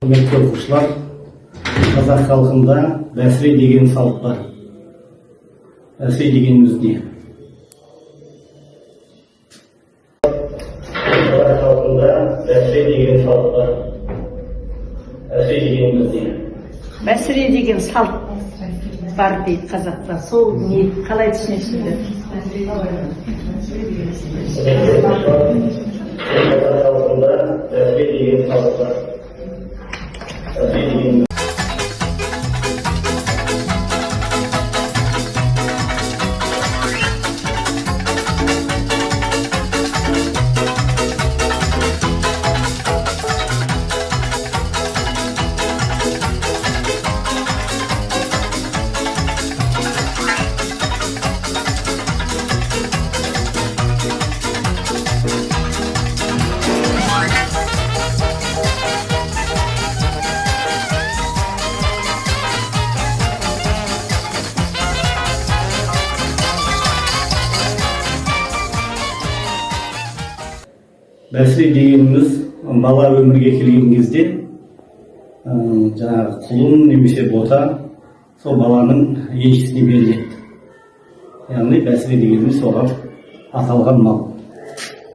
Құрметті оқушылар, қазақ халқында бәсіре деген салт бар. Бәсіре дегеніміз не? Қазақ халқында бәсіре деген салт бар. Бәсіре дегеніміз не? Бәсіре деген салт бар дейді қазақта. Сол не қалай түсінесіздер? Қазақ халқында бәсіре деген салт бар. Бәсіре деген бәсіре дегеніміз бала өмірге келген кезде жаңағы құлын немесе бота сол баланың еншісіне беріледі. Яғни бәсіре дегеніміз оған аталған мал.